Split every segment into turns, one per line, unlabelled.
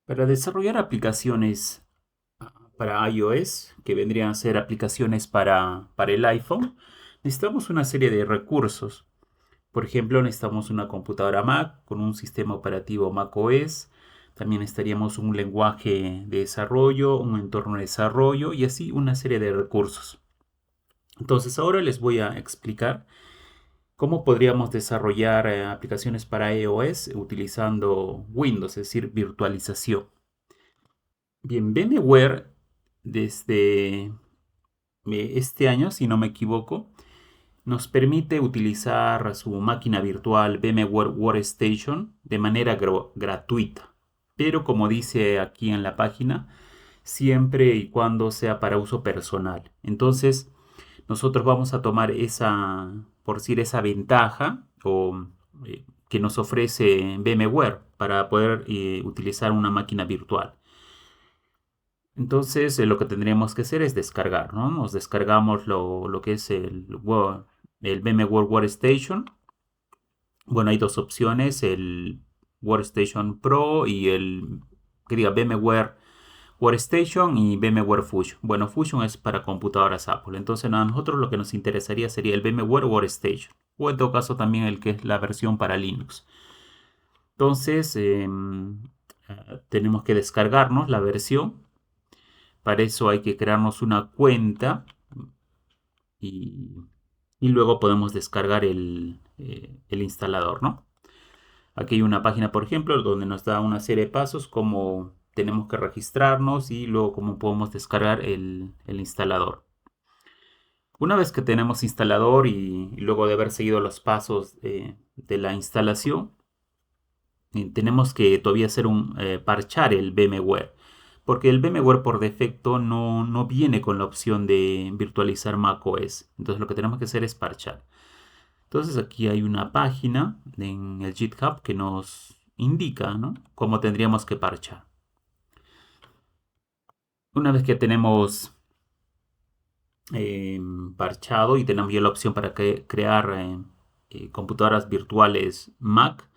Para desarrollar aplicaciones para iOS, que vendrían a ser aplicaciones para el iPhone, necesitamos una serie de recursos. Por ejemplo, necesitamos una computadora Mac con un sistema operativo macOS. También necesitaríamos un lenguaje de desarrollo, un entorno de desarrollo y así una serie de recursos. Entonces ahora les voy a explicar cómo podríamos desarrollar aplicaciones para iOS utilizando Windows, es decir, virtualización. Bien, VMware desde este año, si no me equivoco, nos permite utilizar su máquina virtual VMware Workstation de manera gratuita. Pero como dice aquí en la página, siempre y cuando sea para uso personal. Entonces, nosotros vamos a tomar esa, por decir, esa ventaja que nos ofrece VMware para poder utilizar una máquina virtual. Entonces, lo que tendríamos que hacer es descargar, ¿no? Nos descargamos lo que es el VMware Workstation. Bueno, hay dos opciones, el Workstation Pro y el, que diga, VMware Workstation y VMware Fusion. Bueno, Fusion es para computadoras Apple. Entonces, a nosotros lo que nos interesaría sería el VMware Workstation. O en todo caso también el que es la versión para Linux. Entonces, tenemos que descargarnos la versión. Para eso hay que crearnos una cuenta y, y luego podemos descargar el instalador, ¿no? Aquí hay una página, por ejemplo, donde nos da una serie de pasos como tenemos que registrarnos y luego cómo podemos descargar el instalador. Una vez que tenemos instalador y luego de haber seguido los pasos de la instalación, tenemos que todavía hacer parchar el VMware. Porque el VMware por defecto no viene con la opción de virtualizar macOS. Entonces lo que tenemos que hacer es parchar. Entonces aquí hay una página en el GitHub que nos indica, ¿no?, cómo tendríamos que parchar. Una vez que tenemos parchado y tenemos ya la opción para crear computadoras virtuales Mac,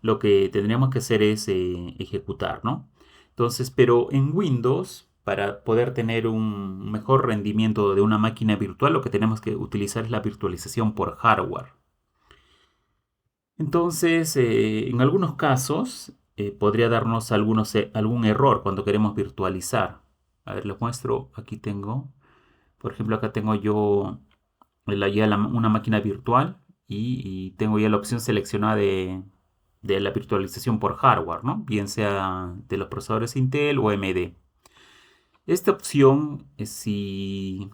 lo que tendríamos que hacer es ejecutar, ¿no? Entonces, pero en Windows, para poder tener un mejor rendimiento de una máquina virtual, lo que tenemos que utilizar es la virtualización por hardware. Entonces, en algunos casos, podría darnos algún error cuando queremos virtualizar. A ver, les muestro. Aquí tengo, por ejemplo, acá tengo yo una máquina virtual y tengo ya la opción seleccionada de la virtualización por hardware, ¿no? Bien sea de los procesadores Intel o AMD. Esta opción, si,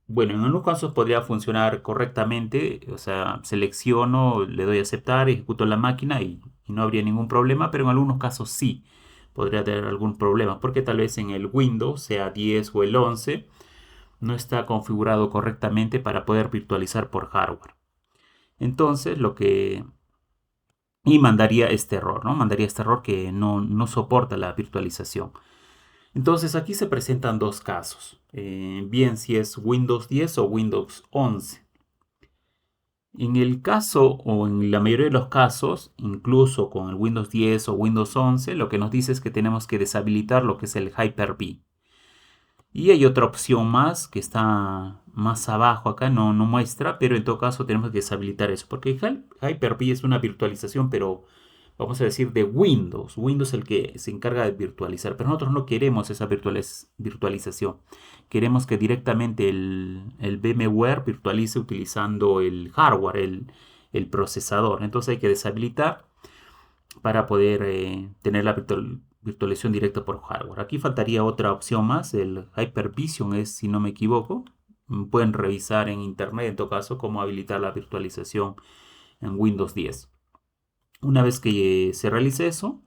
bueno, en algunos casos podría funcionar correctamente, o sea, selecciono, le doy a aceptar, ejecuto la máquina y no habría ningún problema, pero en algunos casos sí podría tener algún problema, porque tal vez en el Windows, sea 10 o el 11, no está configurado correctamente para poder virtualizar por hardware. Entonces, y mandaría este error, ¿no? Mandaría este error que no soporta la virtualización. Entonces aquí se presentan dos casos. Bien si es Windows 10 o Windows 11. En el caso o en la mayoría de los casos, incluso con el Windows 10 o Windows 11, lo que nos dice es que tenemos que deshabilitar lo que es el Hyper-V. Y hay otra opción más que está más abajo acá, no muestra, pero en todo caso tenemos que deshabilitar eso, porque Hyper-V es una virtualización, pero vamos a decir de Windows. Windows es el que se encarga de virtualizar, pero nosotros no queremos esa virtualización. Queremos que directamente el VMware virtualice utilizando el hardware, el procesador. Entonces hay que deshabilitar para poder tener la virtualización directa por hardware. Aquí faltaría otra opción más, el Hypervision es, si no me equivoco. Pueden revisar en internet en todo caso cómo habilitar la virtualización en Windows 10. Una vez que se realice eso,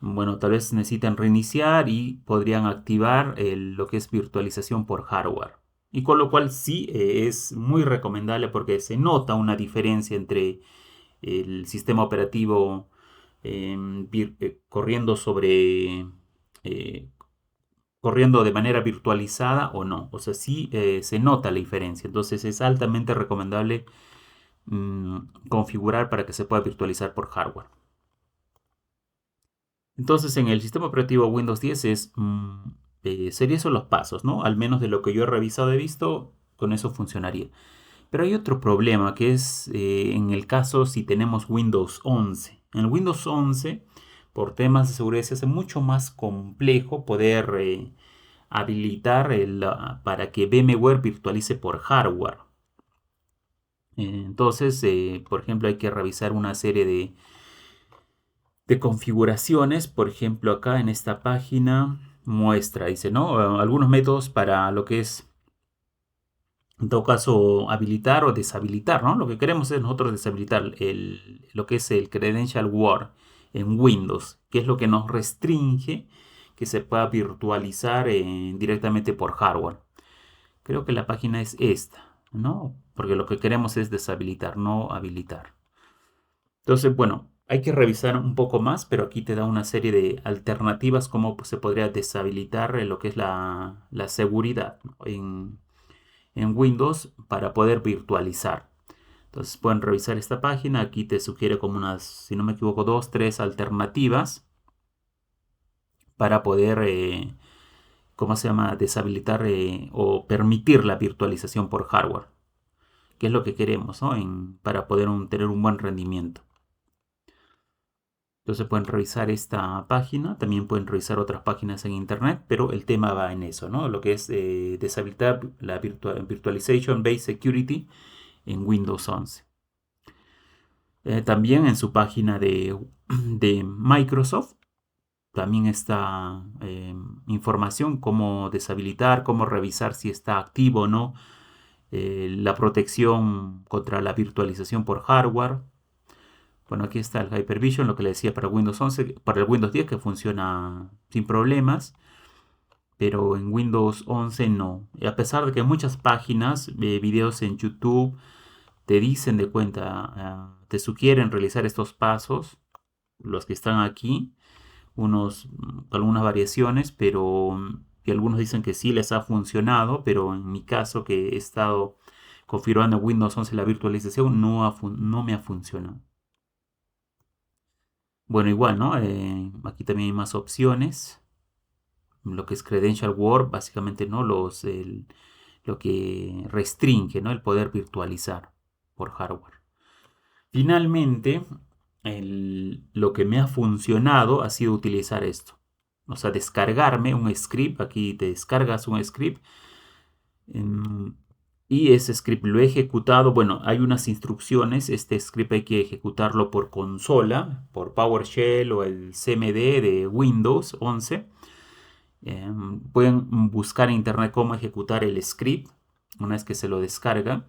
bueno, tal vez necesitan reiniciar y podrían activar lo que es virtualización por hardware. Y con lo cual sí es muy recomendable porque se nota una diferencia entre el sistema operativo corriendo eh, corriendo de manera virtualizada o no. O sea, sí se nota la diferencia. Entonces es altamente recomendable configurar para que se pueda virtualizar por hardware. Entonces, en el sistema operativo Windows 10 sería eso los pasos, ¿no? Al menos de lo que yo he revisado he visto, con eso funcionaría. Pero hay otro problema que es en el caso si tenemos Windows 11. En el Windows 11, por temas de seguridad, se hace mucho más complejo poder habilitar para que VMware virtualice por hardware. Entonces, por ejemplo, hay que revisar una serie de configuraciones. Por ejemplo, acá en esta página muestra, dice, ¿no? Algunos métodos para lo que es, en todo caso, habilitar o deshabilitar, ¿no? Lo que queremos es nosotros deshabilitar lo que es el Credential Word en Windows, que es lo que nos restringe que se pueda virtualizar directamente por hardware. Creo que la página es esta, ¿no? Porque lo que queremos es deshabilitar, no habilitar. Entonces, bueno, hay que revisar un poco más, pero aquí te da una serie de alternativas cómo pues, se podría deshabilitar lo que es la seguridad, ¿no? en Windows para poder virtualizar. Entonces pueden revisar esta página. Aquí te sugiere como unas, si no me equivoco, dos, tres alternativas para poder, ¿cómo se llama?, deshabilitar o permitir la virtualización por hardware, que es lo que queremos, ¿no? Para poder tener un buen rendimiento. Entonces pueden revisar esta página, también pueden revisar otras páginas en internet, pero el tema va en eso, ¿no? Lo que es deshabilitar la Virtualization Based Security en Windows 11. También en su página de Microsoft también está información cómo deshabilitar, cómo revisar si está activo o no la protección contra la virtualización por hardware. Bueno, aquí está el Hyper-V, lo que le decía para Windows 11, para el Windows 10 que funciona sin problemas, pero en Windows 11 no. Y a pesar de que muchas páginas, videos en YouTube, te dicen de cuenta, te sugieren realizar estos pasos, los que están aquí, algunas variaciones, pero y algunos dicen que sí les ha funcionado, pero en mi caso que he estado configurando en Windows 11 la virtualización, no me ha funcionado. Bueno, igual, ¿no? Aquí también hay más opciones. Lo que es Credential Word, básicamente, ¿no? Lo que restringe, ¿no? El poder virtualizar por hardware. Finalmente, lo que me ha funcionado ha sido utilizar esto. O sea, descargarme un script. Aquí te descargas un script. em, y ese script lo he ejecutado. Bueno, hay unas instrucciones. Este script hay que ejecutarlo por consola, por PowerShell o el CMD de Windows 11. Pueden buscar en internet cómo ejecutar el script una vez que se lo descarga.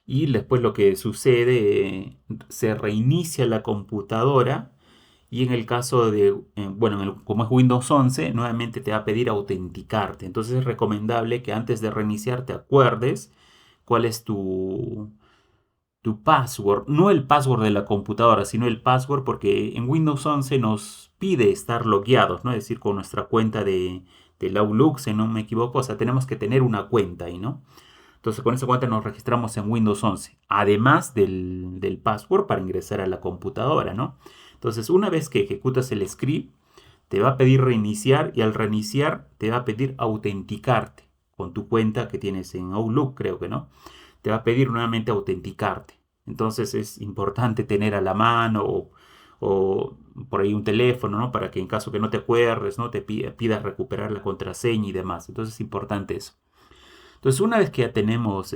Y después lo que sucede, se reinicia la computadora. Y en el caso de, bueno, como es Windows 11, nuevamente te va a pedir autenticarte. Entonces es recomendable que antes de reiniciar te acuerdes cuál es tu password. No el password de la computadora, sino el password, porque en Windows 11 nos pide estar logueados, ¿no? Es decir, con nuestra cuenta del Outlook, si no me equivoco. O sea, tenemos que tener una cuenta ahí, ¿no? Entonces con esa cuenta nos registramos en Windows 11, además del password para ingresar a la computadora, ¿no? Entonces una vez que ejecutas el script, te va a pedir reiniciar y al reiniciar te va a pedir autenticarte con tu cuenta que tienes en Outlook, creo que, ¿no? Te va a pedir nuevamente autenticarte. Entonces es importante tener a la mano o por ahí un teléfono, ¿no? Para que en caso que no te acuerdes, ¿no? Te pidas recuperar la contraseña y demás. Entonces es importante eso. Entonces, una vez que ya tenemos,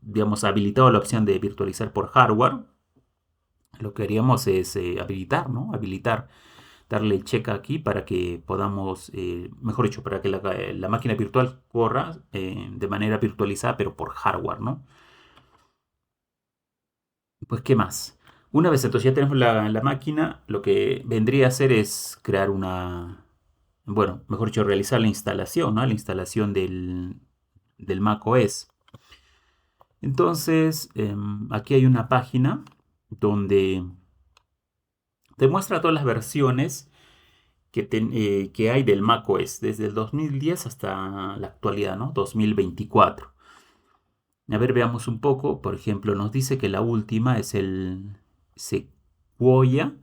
digamos, habilitado la opción de virtualizar por hardware, lo que haríamos es habilitar, ¿no? Habilitar, darle el check aquí para que podamos, mejor dicho, para que la máquina virtual corra de manera virtualizada, pero por hardware, ¿no? Pues, ¿qué más? Una vez entonces ya tenemos la máquina, lo que vendría a hacer es crear bueno, mejor dicho, realizar la instalación, ¿no? La instalación del Mac OS. Entonces, aquí hay una página donde te muestra todas las versiones que hay del macOS, desde el 2010 hasta la actualidad, ¿no? 2024. A ver, veamos un poco. Por ejemplo, nos dice que la última es el Sequoia.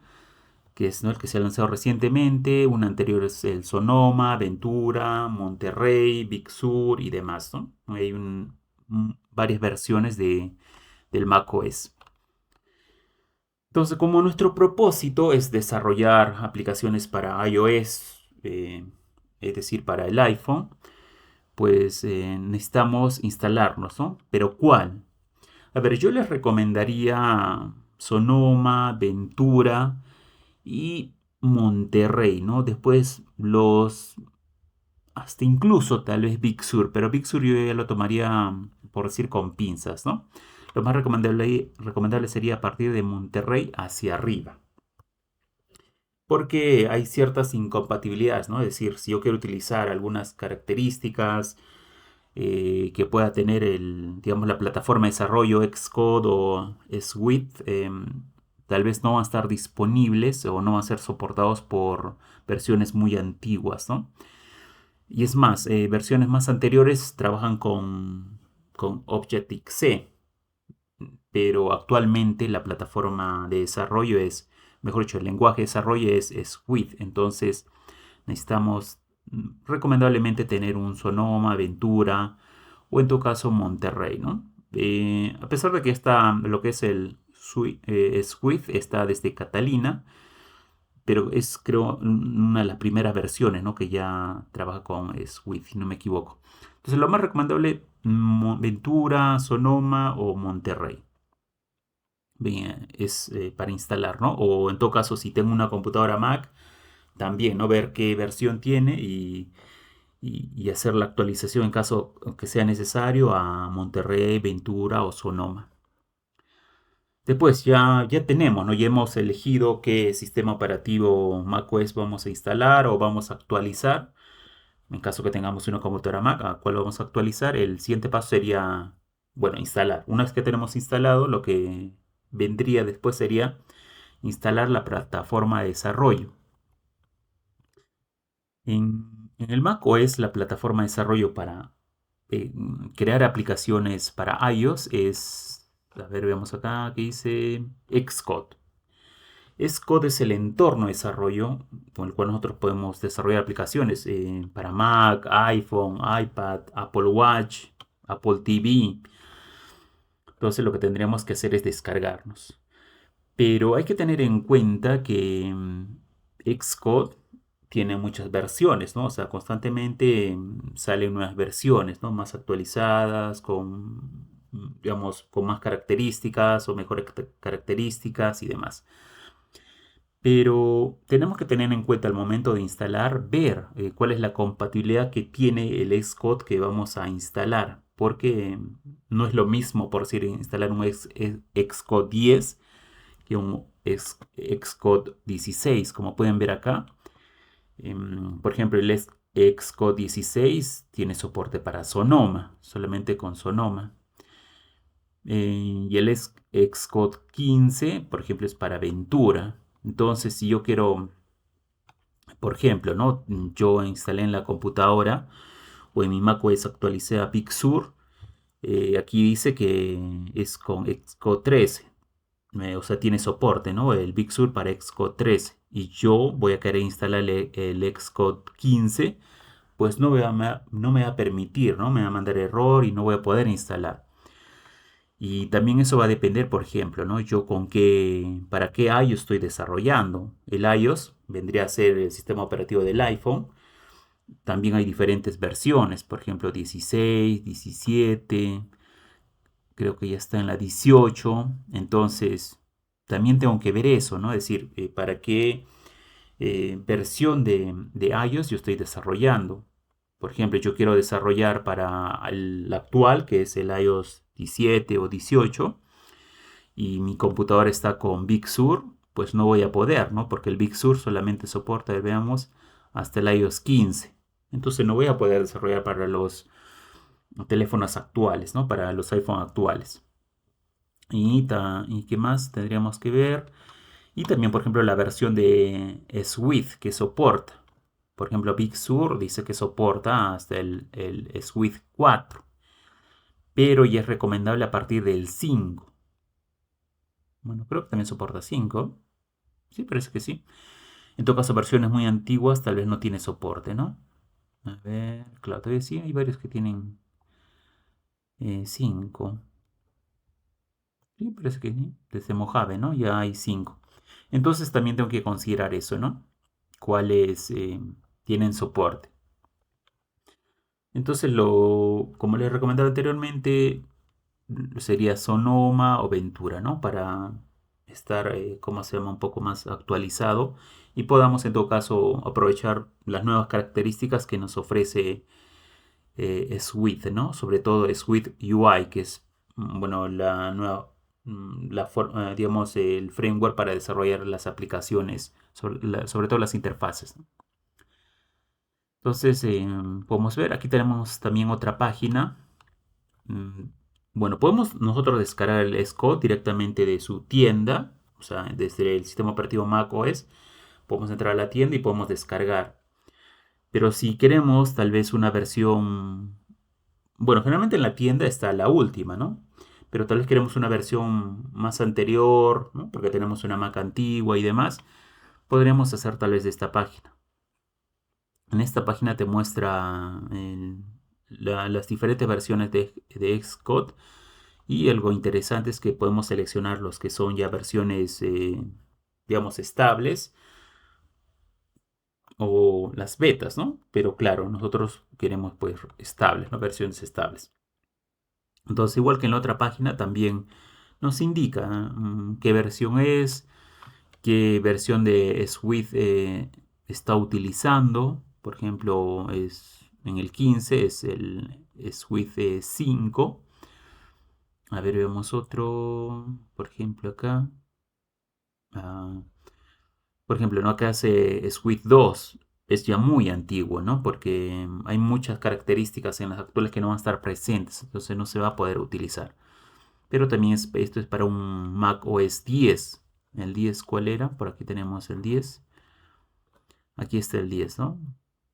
que es, ¿no?, el que se ha lanzado recientemente. Un anterior es el Sonoma, Ventura, Monterrey, Big Sur y demás, ¿no? Hay varias versiones del macOS. Entonces, como nuestro propósito es desarrollar aplicaciones para iOS, es decir, para el iPhone, pues necesitamos instalarnos, ¿no? Pero ¿cuál? A ver, yo les recomendaría Sonoma, Ventura y Monterrey, ¿no? Después hasta incluso tal vez Big Sur, pero Big Sur yo ya lo tomaría, por decir, con pinzas, ¿no? Lo más recomendable sería a partir de Monterrey hacia arriba. Porque hay ciertas incompatibilidades, ¿no? Es decir, si yo quiero utilizar algunas características que pueda tener digamos, la plataforma de desarrollo Xcode o Swift, tal vez no van a estar disponibles o no van a ser soportados por versiones muy antiguas, ¿no? Y es más, versiones más anteriores trabajan con Objective-C, pero actualmente la plataforma de desarrollo mejor dicho, el lenguaje de desarrollo es Swift. Entonces necesitamos recomendablemente tener un Sonoma, Ventura o en tu caso Monterrey, ¿no? A pesar de que está lo que es el Swift está desde Catalina, pero es creo una de las primeras versiones, ¿no?, que ya trabaja con Swift, si no me equivoco. Entonces lo más recomendable, Ventura, Sonoma o Monterrey. Bien, es para instalar, ¿no? O en todo caso, si tengo una computadora Mac, también, ¿no? Ver qué versión tiene y hacer la actualización en caso que sea necesario a Monterrey, Ventura o Sonoma. Después ya tenemos, ¿no? Ya hemos elegido qué sistema operativo macOS vamos a instalar o vamos a actualizar. En caso que tengamos una computadora Mac, a cuál vamos a actualizar, el siguiente paso sería, bueno, instalar. Una vez que tenemos instalado, lo que vendría después sería instalar la plataforma de desarrollo. En el Mac OS, la plataforma de desarrollo para eh, crear aplicaciones para iOS a ver, veamos acá, que dice Xcode. Xcode es el entorno de desarrollo con el cual nosotros podemos desarrollar aplicaciones para Mac, iPhone, iPad, Apple Watch, Apple TV. Entonces lo que tendríamos que hacer es descargarnos. Pero hay que tener en cuenta que Xcode tiene muchas versiones, ¿no? O sea, constantemente salen nuevas versiones, ¿no? Más actualizadas, digamos, con más características o mejores características y demás. Pero tenemos que tener en cuenta al momento de instalar, ver cuál es la compatibilidad que tiene el Xcode que vamos a instalar. Porque no es lo mismo, por decir, instalar un Xcode 10 que un Xcode 16, como pueden ver acá. Por ejemplo, el Xcode 16 tiene soporte para Sonoma, solamente con Sonoma. Y el Xcode 15, por ejemplo, es para Ventura. Entonces, si yo quiero, por ejemplo, ¿no?, yo instalé en la computadora o en mi macOS actualicé a Big Sur. Aquí dice que es con Xcode 13. O sea, tiene soporte, ¿no? El Big Sur para Xcode 13. Y yo voy a querer instalarle el Xcode 15, pues no me va a permitir, ¿no? Me va a mandar error y no voy a poder instalar. Y también eso va a depender, por ejemplo, ¿no? Yo para qué iOS estoy desarrollando. El iOS vendría a ser el sistema operativo del iPhone. También hay diferentes versiones, por ejemplo, 16, 17, creo que ya está en la 18. Entonces, también tengo que ver eso, ¿no? Es decir, para qué versión de iOS yo estoy desarrollando. Por ejemplo, yo quiero desarrollar para el actual, que es el iOS 17 o 18, y mi computadora está con Big Sur, pues no voy a poder, ¿no? Porque el Big Sur solamente soporta, veamos, hasta el iOS 15. Entonces no voy a poder desarrollar para los teléfonos actuales, ¿no? Para los iPhone actuales. ¿Y qué más tendríamos que ver? Y también, por ejemplo, la versión de Swift que soporta. Por ejemplo, Big Sur dice que soporta hasta el Swift 4, pero ya es recomendable a partir del 5. Bueno, creo que también soporta 5. Sí, parece que sí. En todo caso, versiones muy antiguas tal vez no tiene soporte, ¿no? A ver, claro, todavía sí, hay varios que tienen 5. Sí, parece que sí. Desde Mojave, ¿no? Ya hay 5. Entonces también tengo que considerar eso, ¿no? Cuáles tienen soporte. Entonces, como les recomendaba anteriormente, sería Sonoma o Ventura, ¿no? Para estar, ¿cómo se llama? Un poco más actualizado y podamos en todo caso aprovechar las nuevas características que nos ofrece Swift, ¿no? Sobre todo Swift UI, que es, bueno, la nueva, digamos, el framework para desarrollar las aplicaciones, sobre todo las interfaces, ¿no? Entonces, podemos ver, aquí tenemos también otra página. Mm, Bueno, podemos nosotros descargar el Xcode directamente de su tienda, o sea, desde el sistema operativo macOS, podemos entrar a la tienda y podemos descargar. Pero si queremos tal vez una versión, bueno, generalmente en la tienda está la última, ¿no? Pero tal vez queremos una versión más anterior, ¿no? Porque tenemos una Mac antigua y demás, podríamos hacer tal vez de esta página. En esta página te muestra las diferentes versiones de Xcode. Y algo interesante es que podemos seleccionar los que son ya versiones, digamos, estables o las betas, ¿no? Pero claro, nosotros queremos pues estables, ¿no? Versiones estables. Entonces, igual que en la otra página, también nos indica qué versión es, qué versión de Swift está utilizando. Por ejemplo, en el 15 es el Swift 5. A ver, vemos otro, por ejemplo, acá. Ah, por ejemplo, ¿no? Acá hace Squid 2 es ya muy antiguo, ¿no? Porque hay muchas características en las actuales que no van a estar presentes, entonces no se va a poder utilizar. Pero también esto es para un Mac OS 10. ¿El 10 cuál era? Por aquí tenemos el 10. Aquí está el 10, ¿no?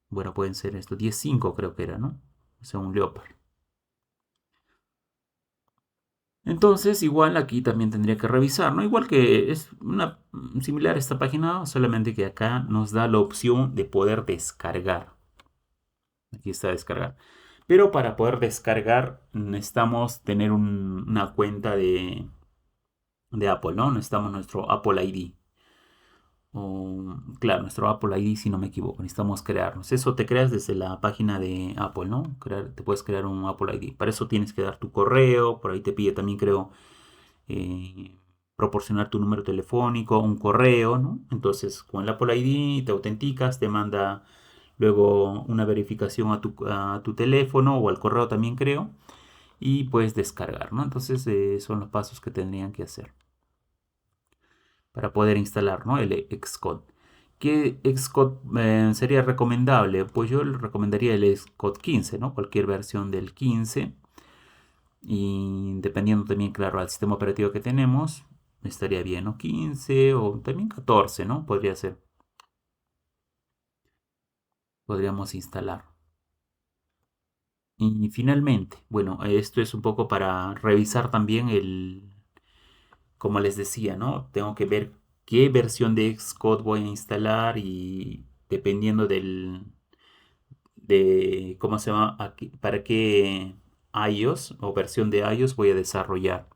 Bueno, pueden ser esto. 10.5 creo que era, ¿no? O sea, un Leopard. Entonces, igual aquí también tendría que revisar, ¿no? Igual que es una similar a esta página, solamente que acá nos da la opción de poder descargar. Aquí está descargar. Pero para poder descargar necesitamos tener una cuenta de Apple, ¿no? Necesitamos nuestro Apple ID. Claro, nuestro Apple ID si no me equivoco. Necesitamos crearnos. Eso te creas desde la página de Apple, ¿no? Te puedes crear un Apple ID. Para eso tienes que dar tu correo. Por ahí te pide también, creo, eh, proporcionar tu número telefónico, un correo, ¿no? Entonces, con el Apple ID te autenticas, te manda luego una verificación a tu teléfono o al correo también creo, y puedes descargar, ¿no? Entonces, son los pasos que tendrían que hacer para poder instalar, ¿no? El Xcode. ¿Qué Xcode sería recomendable? Pues yo le recomendaría el Xcode 15, ¿no? Cualquier versión del 15. Y dependiendo también, claro, al sistema operativo que tenemos, estaría bien, ¿no? 15 o también 14, ¿no? Podría ser. Podríamos instalar. Y finalmente, bueno, esto es un poco para revisar también como les decía, ¿no? Tengo que ver qué versión de Xcode voy a instalar y dependiendo de cómo se llama, para qué iOS o versión de iOS voy a desarrollar.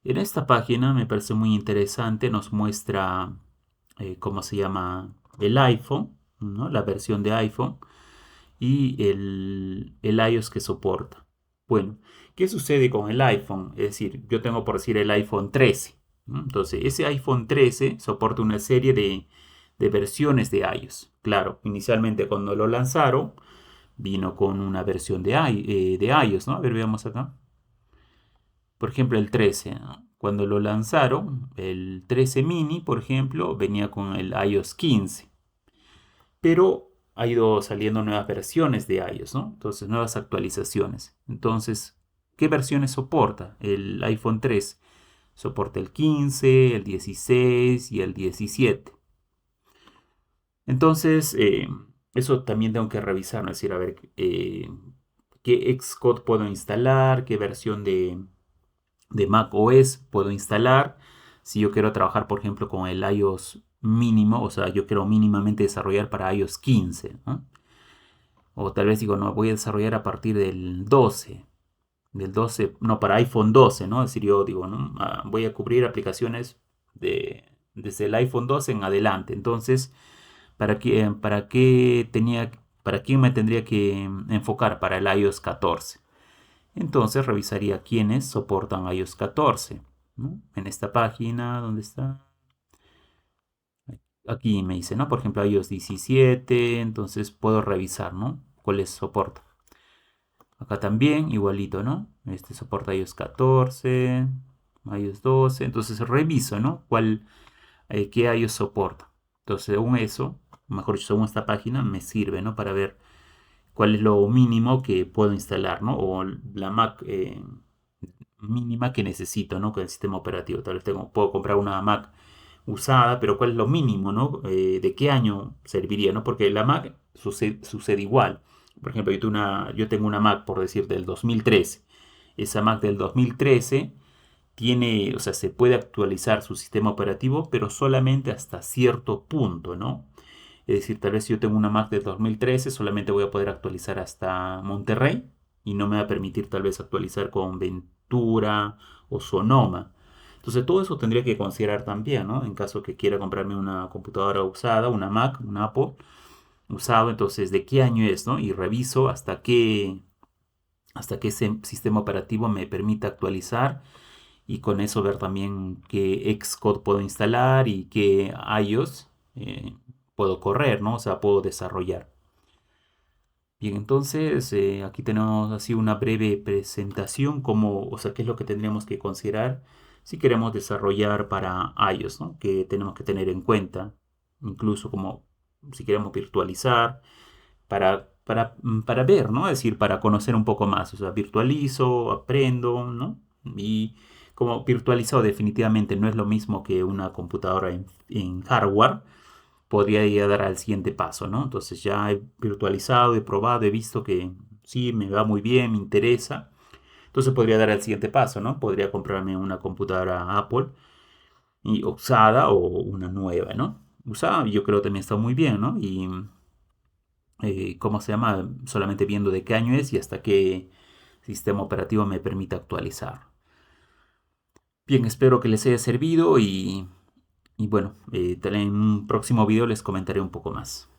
En esta página me parece muy interesante, nos muestra cómo se llama el iPhone, ¿no? La versión de iPhone y el iOS que soporta. Bueno, ¿qué sucede con el iPhone? Es decir, yo tengo por decir el iPhone 13, ¿no? Entonces, ese iPhone 13 soporta una serie de versiones de iOS. Claro, inicialmente cuando lo lanzaron, vino con una versión de iOS, ¿no? A ver, veamos acá. Por ejemplo, el 13, ¿no? Cuando lo lanzaron, el 13 mini, por ejemplo, venía con el iOS 15. Pero ha ido saliendo nuevas versiones de iOS, ¿no? Entonces, nuevas actualizaciones. Entonces, ¿qué versiones soporta? El iPhone 3 soporta el 15, el 16 y el 17. Entonces, eso también tengo que revisar, ¿no? Es decir, a ver qué Xcode puedo instalar, qué versión de Mac OS puedo instalar. Si yo quiero trabajar, por ejemplo, con el iOS mínimo, o sea, yo quiero mínimamente desarrollar para iOS 15, ¿no? O tal vez digo, no, voy a desarrollar a partir del 12, no, para iPhone 12, ¿no? Es decir, yo digo, ¿no? Voy a cubrir aplicaciones desde el iPhone 12 en adelante. Entonces, para quién me tendría que enfocar? Para el iOS 14. Entonces, revisaría quiénes soportan iOS 14, ¿no? En esta página, ¿dónde está? Aquí me dice, ¿no? Por ejemplo, iOS 17, entonces puedo revisar, ¿no? ¿Cuáles soporta? Acá también, igualito, ¿no? Este soporta iOS 14, iOS 12. Entonces reviso, ¿no? ¿Qué iOS soporta? Entonces, según eso, mejor dicho, según esta página, me sirve, ¿no? Para ver cuál es lo mínimo que puedo instalar, ¿no? O la Mac mínima que necesito, ¿no? Con el sistema operativo. Tal vez puedo comprar una Mac usada, pero ¿cuál es lo mínimo, ¿no? ¿De qué año serviría, ¿no? Porque la Mac sucede igual. Por ejemplo, yo tengo una Mac, por decir, del 2013. Esa Mac del 2013 tiene, o sea, se puede actualizar su sistema operativo, pero solamente hasta cierto punto, ¿no? Es decir, tal vez si yo tengo una Mac del 2013, solamente voy a poder actualizar hasta Monterrey y no me va a permitir tal vez actualizar con Ventura o Sonoma. Entonces todo eso tendría que considerar también, ¿no? En caso que quiera comprarme una computadora usada, una Mac, un Apple usado, entonces de qué año es, ¿no? Y reviso hasta que ese sistema operativo me permita actualizar y con eso ver también qué Xcode puedo instalar y qué iOS puedo correr, ¿no? O sea, puedo desarrollar. Bien, entonces aquí tenemos así una breve presentación, como, o sea, qué es lo que tendríamos que considerar si queremos desarrollar para iOS, ¿no? Que tenemos que tener en cuenta, incluso como si queremos virtualizar, para ver, ¿no? Es decir, para conocer un poco más. O sea, virtualizo, aprendo, ¿no? Y como virtualizado definitivamente no es lo mismo que una computadora en hardware, podría ir a dar al siguiente paso, ¿no? Entonces ya he virtualizado, he probado, he visto que sí, me va muy bien, me interesa. Entonces podría dar al siguiente paso, ¿no? Podría comprarme una computadora Apple y usada o una nueva, ¿no? Usada yo creo también está muy bien, ¿no? Y ¿cómo se llama? Solamente viendo de qué año es y hasta qué sistema operativo me permite actualizar. Bien, espero que les haya servido y bueno, en un próximo video les comentaré un poco más.